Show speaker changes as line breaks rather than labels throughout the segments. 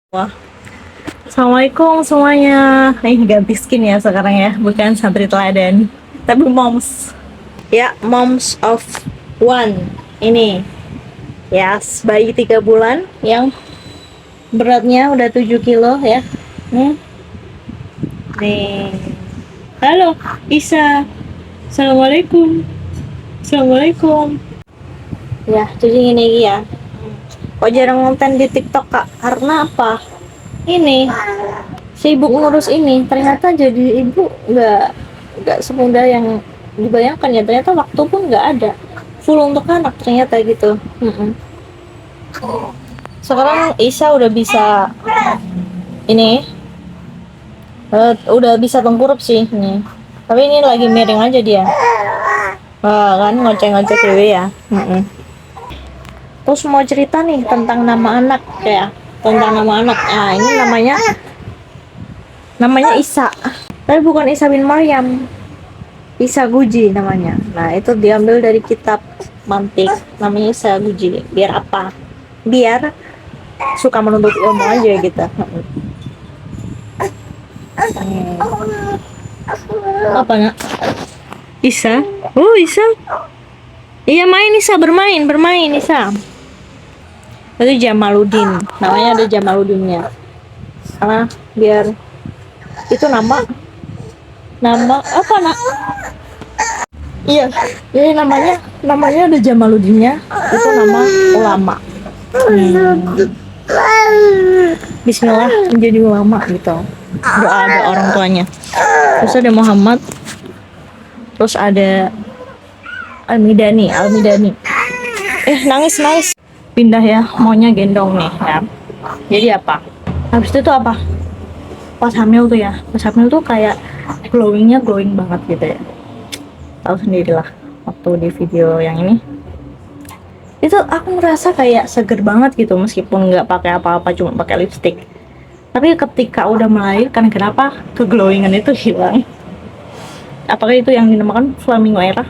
Wah, Assalamualaikum semuanya. Ganti skin ya sekarang ya, bukan santri teladan, tapi moms. Ya, moms of one. Ini ya, bayi 3 bulan yang beratnya udah 7 kilo ya. Hmm. Nih. Halo, Isa. Assalamualaikum. Assalamualaikum. Ya, cuci ini ya. Kok jarang konten di TikTok, Kak? Karena apa? Ini sibuk ngurus ini, ternyata jadi ibu nggak semudah yang dibayangkan ya. Ternyata waktu pun nggak ada full untuk anak ternyata gitu. Sekarang Isa udah bisa ini, udah bisa tengkurup sih ini, tapi ini lagi miring aja dia. Wah, kan ngoceh-ngoceh dulu ya. Terus mau cerita nih tentang nama anak ya, tentang nama anak. Nah, ini namanya Isa, tapi bukan Isa bin Maryam. Isa Guji namanya. Nah, itu diambil dari kitab mantik, namanya Isa Guji. Biar apa? Biar suka menuntut ilmu aja gitu. Apa nak? Isa? Oh, Isa. Iya, main Isa, bermain Isa. Itu Jamaludin. Namanya ada Jamaludinnya. Karena biar itu nama apa nak? Iya, ini namanya ada Jamaludinnya. Itu nama ulama. Bismillah menjadi ulama gitu. Doa ada orang tuanya. Terus ada Muhammad. Terus ada Almidani. Nangis. Pindah ya, maunya gendong nih ya. Jadi apa? Habis itu tuh apa? Pas hamil tuh kayak glowing banget gitu ya. Tahu sendirilah waktu di video yang ini. Itu aku merasa kayak seger banget gitu meskipun nggak pakai apa-apa, cuma pakai lipstick. Tapi ketika udah melahirkan, kenapa keglowingan itu hilang? Apakah itu yang dinamakan flamingo era?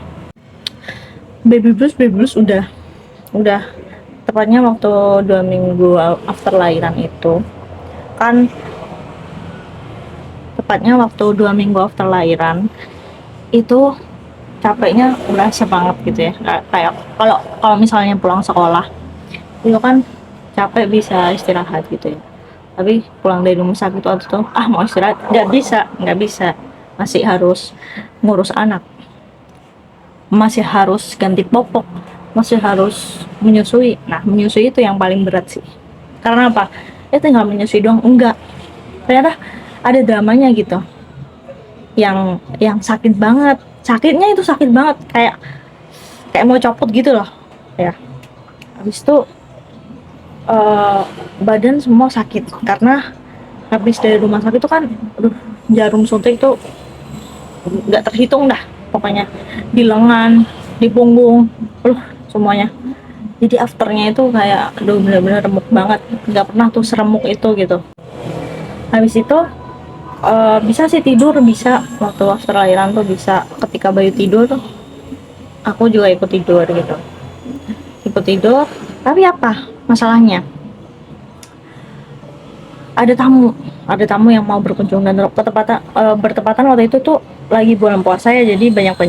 Baby blues udah tepatnya waktu 2 minggu after lahiran itu kan, tepatnya waktu 2 minggu after lahiran itu capeknya udah sebanget gitu ya. Kayak kalau misalnya pulang sekolah itu kan capek, bisa istirahat gitu ya, tapi pulang dari rumah sakit waktu itu mau istirahat nggak bisa, masih harus ngurus anak, masih harus ganti popok, masih harus menyusui. Nah, menyusui itu yang paling berat sih. Karena apa? Tinggal menyusui doang enggak, ternyata ada dramanya gitu, yang sakit banget. Sakitnya itu sakit banget, kayak mau copot gitu loh ya. Habis itu badan semua sakit karena habis dari rumah sakit itu kan, jarum suntik itu nggak terhitung dah pokoknya, di lengan, di punggung, semuanya. Jadi afternya itu kayak bener-bener remuk banget, nggak pernah tuh seremuk itu gitu. Habis itu bisa sih tidur, bisa waktu after lahiran tuh bisa, ketika bayi tidur tuh aku juga ikut tidur gitu, tapi apa masalahnya? Ada tamu yang mau berkunjung, dan bertepatan waktu itu tuh lagi bulan puasa ya, jadi banyak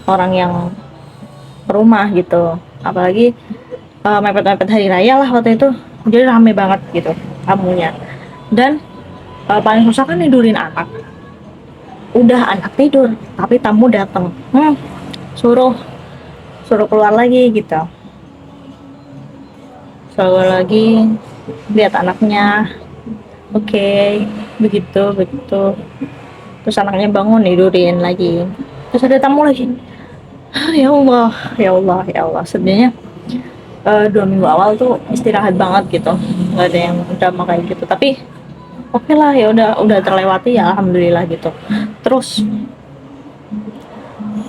orang yang ke rumah gitu, apalagi mepet-mepet hari raya lah waktu itu, jadi rame banget gitu tamunya. Dan paling susah kan tidurin anak. Udah anak tidur tapi tamu datang, suruh keluar lagi gitu, suruh lagi lihat anaknya. Oke, begitu. Terus anaknya bangun, tidurin lagi. Terus ada tamu lagi. Ya Allah, sebenarnya 2 minggu awal tuh istirahat banget gitu, nggak ada yang drama kayak gitu. Tapi oke lah, ya udah terlewati ya, alhamdulillah gitu. Terus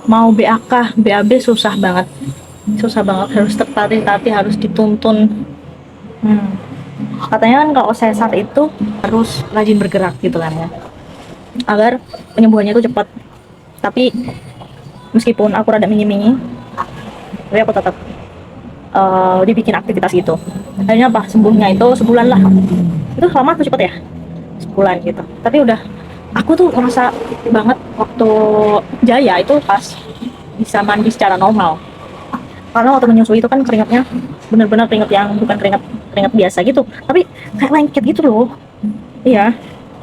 mau BAB susah banget, harus tertatih, harus dituntun. Katanya kan kalau sesar itu harus rajin bergerak gitu kan ya, agar penyembuhannya itu cepat. Tapi meskipun aku rada minyi, tapi aku tetap dibikin aktivitas gitu. Akhirnya apa, sembuhnya itu sebulan lah. Itu lama tuh cepet ya, sebulan gitu. Tapi udah, aku tuh ngerasa banget waktu Jaya itu pas bisa mandi secara normal. Karena waktu menyusui itu kan keringatnya bener-bener keringat yang bukan keringat keringat biasa gitu, tapi kayak lengket gitu loh. Iya,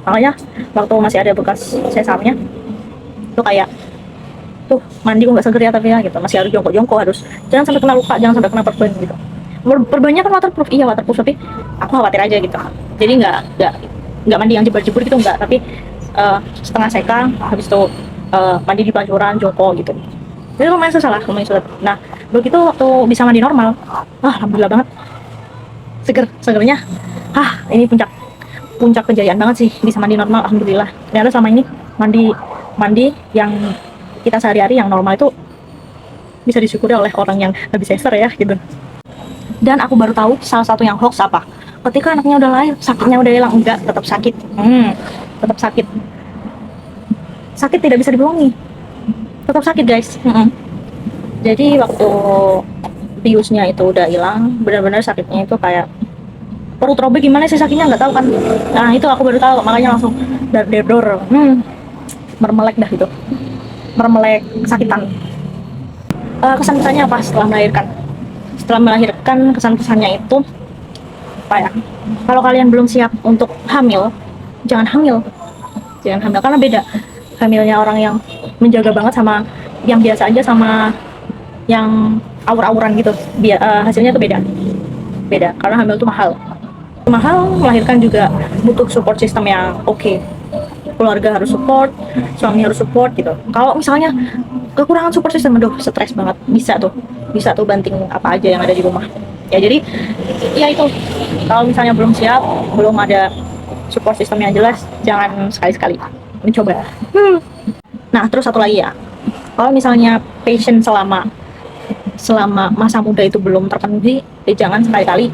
makanya waktu masih ada bekas sesamnya tuh kayak tuh mandi kok nggak seger ya, tapi ya gitu masih harus jongkok-jongkok, harus jangan sampai kena luka, jangan sampai kena perban gitu. Perbannya kan waterproof, iya waterproof, tapi aku khawatir aja gitu. Jadi nggak mandi yang jebur-jebur gitu, nggak, tapi setengah sekang, habis itu mandi di pancuran jongkok gitu. Jadi lumayan susah lah, lumayan sulit. Nah begitu waktu bisa mandi normal, alhamdulillah banget, segernya. Ini puncak puncak kejayaan banget sih, bisa mandi normal, alhamdulillah. Ternyata selama ini mandi mandi yang kita sehari-hari yang normal itu bisa disyukuri oleh orang yang lebih seser ya gitu. Dan aku baru tahu salah satu yang hoax apa, ketika anaknya udah lahir sakitnya udah hilang. Enggak, tetap sakit. Tetap sakit. Sakit tidak bisa dibohongi, tetap sakit guys. Jadi waktu biusnya itu udah hilang, benar-benar sakitnya itu kayak perut robek, gimana sih sakitnya nggak tahu kan. Nah itu aku baru tahu, makanya langsung dar-der-dor, mermelek dah itu, mermelek kesakitan. Kesan-kesannya apa setelah melahirkan? Setelah melahirkan, kesan-kesannya itu apa ya? Kalau kalian belum siap untuk hamil, jangan hamil, karena beda hamilnya orang yang menjaga banget sama yang biasa aja, sama yang awur-awuran gitu. Hasilnya tuh beda karena hamil tuh mahal, melahirkan juga butuh support system yang oke. Keluarga harus support, suami harus support gitu. Kalau misalnya kekurangan support system, aduh stres banget. Bisa tuh banting apa aja yang ada di rumah ya. Jadi ya itu, kalau misalnya belum siap, belum ada support system yang jelas, jangan sekali-sekali mencoba. Nah terus satu lagi ya, kalau misalnya passion selama masa muda itu belum terpenuhi, jangan sekali-kali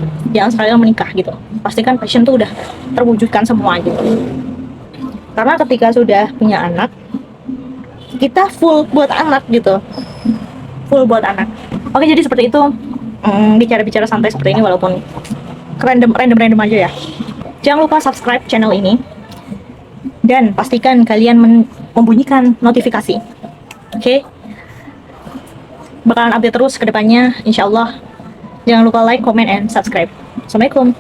menikah gitu. Pastikan passion tuh udah terwujudkan semua gitu. Karena ketika sudah punya anak, kita full buat anak gitu, Oke, jadi seperti itu, bicara-bicara santai seperti ini walaupun random aja ya. Jangan lupa subscribe channel ini dan pastikan kalian membunyikan notifikasi. Oke? Bakalan update terus ke depannya, insyaallah. Jangan lupa like, comment, and subscribe. Assalamualaikum.